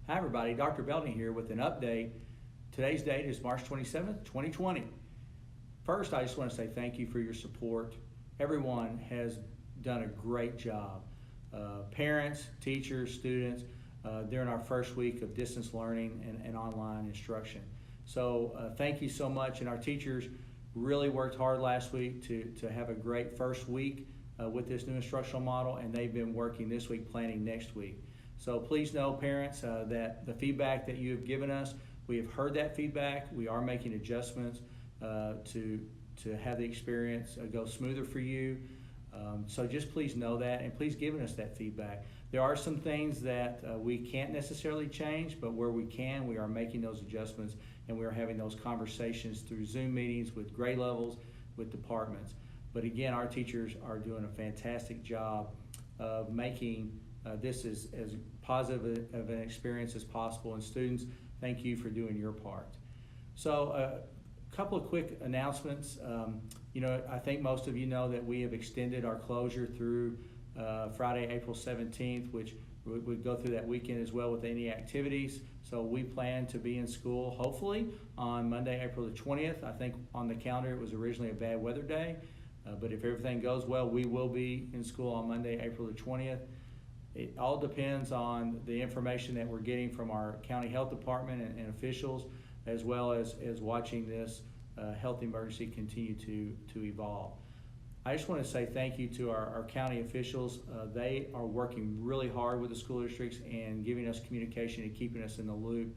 Hi everybody, Dr. Belding here with an update. Today's date is March 27th, 2020. First, I just want to say thank you for your support. Everyone has done a great job. Parents, teachers, students, during our first week of distance learning and online instruction. So thank you so much, and our teachers really worked hard last week to have a great first week with this new instructional model, and they've been working this week planning next week. So please know, parents, that the feedback that you have given us, we have heard that feedback. We are making adjustments to have the experience go smoother for you. So just please know that, and please give us that feedback. There are some things that we can't necessarily change, but where we can, we are making those adjustments, and we are having those conversations through Zoom meetings with grade levels, with departments. But again, our teachers are doing a fantastic job of making this as positive of an experience as possible. And students, thank you for doing your part. So a couple of quick announcements. I think most of you know that we have extended our closure through Friday, April 17th, which would go through that weekend as well with any activities. So we plan to be in school hopefully on Monday, April the 20th. I think on the calendar it was originally a bad weather day, but if everything goes well, we will be in school on Monday, April the 20th. It all depends on the information that we're getting from our county health department and officials, as well as watching this health emergency continue to evolve. I just want to say thank you to our county officials. They are working really hard with the school districts and giving us communication and keeping us in the loop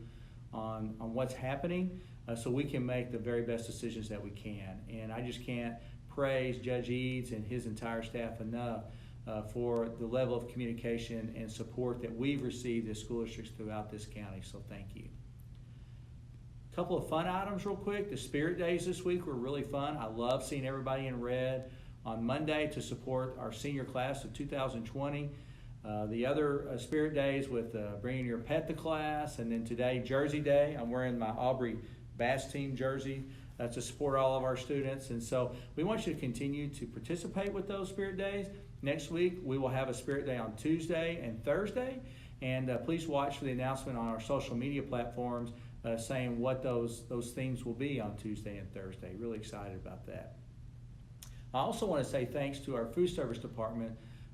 on what's happening so we can make the very best decisions that we can. And I just can't praise Judge Eads and his entire staff enough for the level of communication and support that we've received as school districts throughout this county, so thank you. A couple of fun items real quick. The Spirit Days this week were really fun. I love seeing everybody in red on Monday to support our senior class of 2020. The other Spirit Days with bringing your pet to class, and then today, Jersey Day. I'm wearing my Aubrey Bass team jersey to support all of our students, and so we want you to continue to participate with those Spirit Days. Next week, we will have a Spirit Day on Tuesday and Thursday, and please watch for the announcement on our social media platforms saying what those themes will be on Tuesday and Thursday. Really excited about that. I also want to say thanks to our food service department.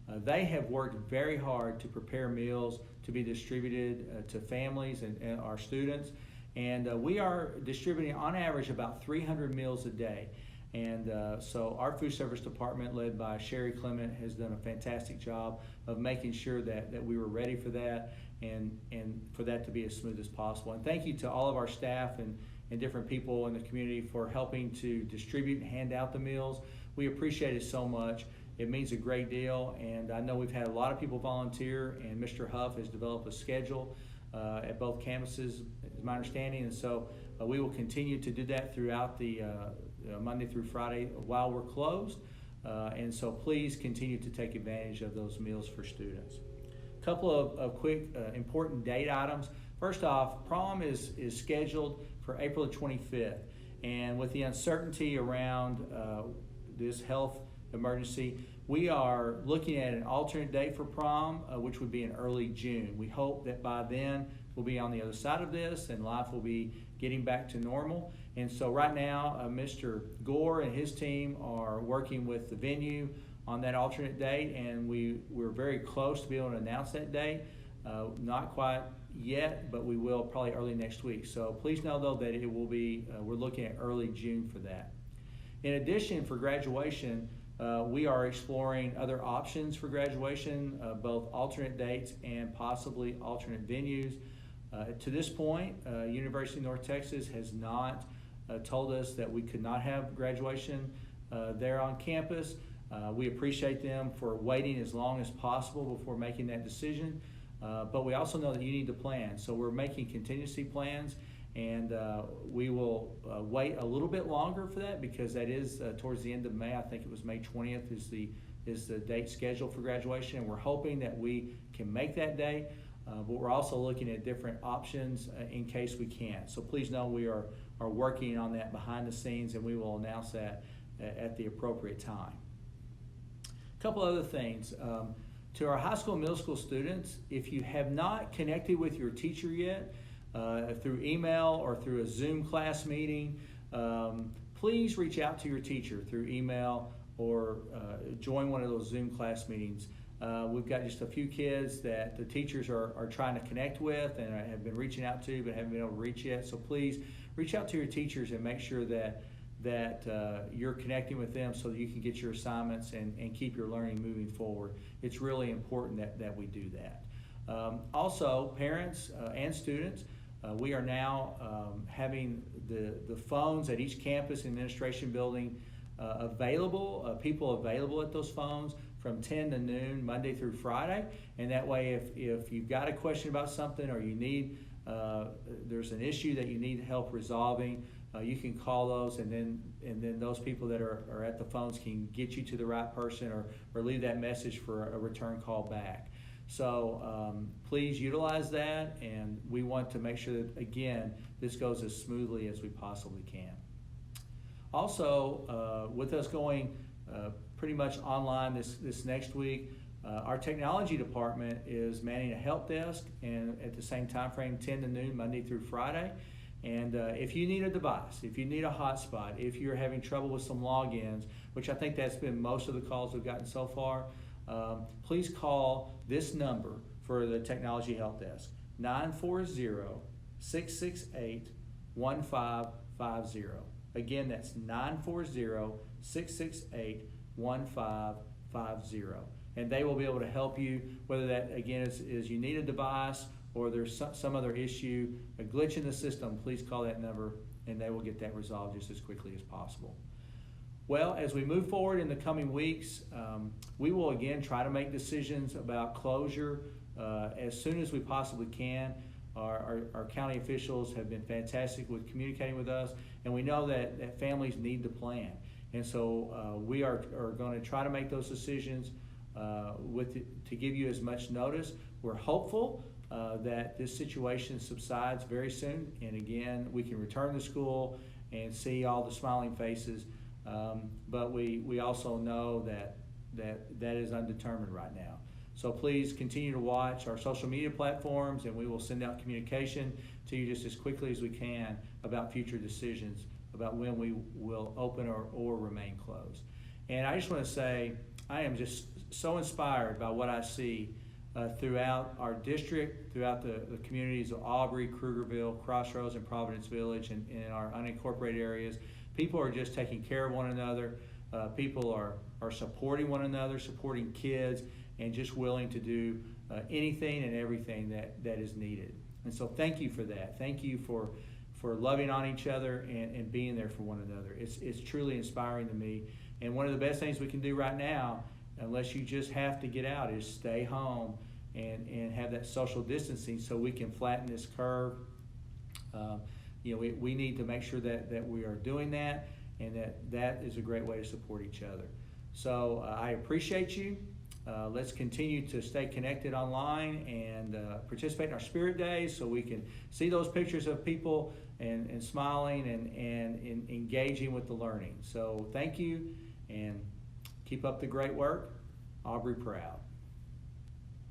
They have worked very hard to prepare meals to be distributed to families and our students, and we are distributing on average about 300 meals a day. And so our food service department, led by Sherry Clement, has done a fantastic job of making sure that we were ready for that and for that to be as smooth as possible. And thank you to all of our staff and different people in the community for helping to distribute and hand out the meals. We appreciate it so much. It means a great deal, and I know we've had a lot of people volunteer, and Mr. Huff has developed a schedule at both campuses, is my understanding, and so we will continue to do that throughout the Monday through Friday while we're closed, and so please continue to take advantage of those meals for students. A couple of quick important date items. First off, prom is scheduled for April 25th, and with the uncertainty around this health emergency, we are looking at an alternate date for prom, which would be in early June. We hope that by then we'll be on the other side of this and life will be getting back to normal. And so right now, Mr. Gore and his team are working with the venue on that alternate date, and we're very close to be able to announce that date. Not quite yet, but we will probably early next week. So please know though that it will be, we're looking at early June for that. In addition, for graduation, we are exploring other options for graduation, both alternate dates and possibly alternate venues. To this point, University of North Texas has not told us that we could not have graduation there on campus. We appreciate them for waiting as long as possible before making that decision, but we also know that you need to plan. So we're making contingency plans, and we will wait a little bit longer for that because that is towards the end of May. I think it was May 20th is the date scheduled for graduation, and we're hoping that we can make that day, but we're also looking at different options in case we can't. So please know we are working on that behind the scenes, and we will announce that at the appropriate time. A couple other things. To our high school and middle school students, if you have not connected with your teacher yet, through email or through a Zoom class meeting, please reach out to your teacher through email or join one of those Zoom class meetings. We've got just a few kids that the teachers are trying to connect with and have been reaching out to but haven't been able to reach yet. So please reach out to your teachers and make sure that you're connecting with them so that you can get your assignments and keep your learning moving forward. It's really important that we do that. Also, parents and students, we are now having the phones at each campus administration building available, people available at those phones from 10 to noon, Monday through Friday. And that way, if you've got a question about something or you need, there's an issue that you need help resolving, you can call those, and then those people that are at the phones can get you to the right person or leave that message for a return call back. So please utilize that, and we want to make sure that, again, this goes as smoothly as we possibly can. Also, with us going pretty much online this next week, our technology department is manning a help desk, and at the same time frame, 10 to noon, Monday through Friday. And if you need a device, if you need a hotspot, if you're having trouble with some logins, which I think that's been most of the calls we've gotten so far, please call this number for the technology help desk, 940-668-1550. Again, that's 940-668-1550. And they will be able to help you, whether that, again, is you need a device or there's some other issue, a glitch in the system. Please call that number and they will get that resolved just as quickly as possible. Well, as we move forward in the coming weeks, we will again try to make decisions about closure as soon as we possibly can. Our county officials have been fantastic with communicating with us, and we know that families need to plan. And so we are going to try to make those decisions to give you as much notice. We're hopeful that this situation subsides very soon, and again, we can return to school and see all the smiling faces. But we also know that is undetermined right now. So please continue to watch our social media platforms, and we will send out communication to you just as quickly as we can about future decisions about when we will open or remain closed. And I just want to say I am just so inspired by what I see throughout our district, throughout the communities of Aubrey, Krugerville, Crossroads, and Providence Village, and in our unincorporated areas. People are just taking care of one another. People are supporting one another, supporting kids, and just willing to do anything and everything that is needed. And so thank you for that. Thank you for loving on each other and being there for one another. It's truly inspiring to me. And one of the best things we can do right now, unless you just have to get out, is stay home and have that social distancing so we can flatten this curve. We need to make sure that we are doing that, and that is a great way to support each other. So I appreciate you. Let's continue to stay connected online and participate in our Spirit Days so we can see those pictures of people and smiling and engaging with the learning. So thank you, and keep up the great work. Aubrey proud.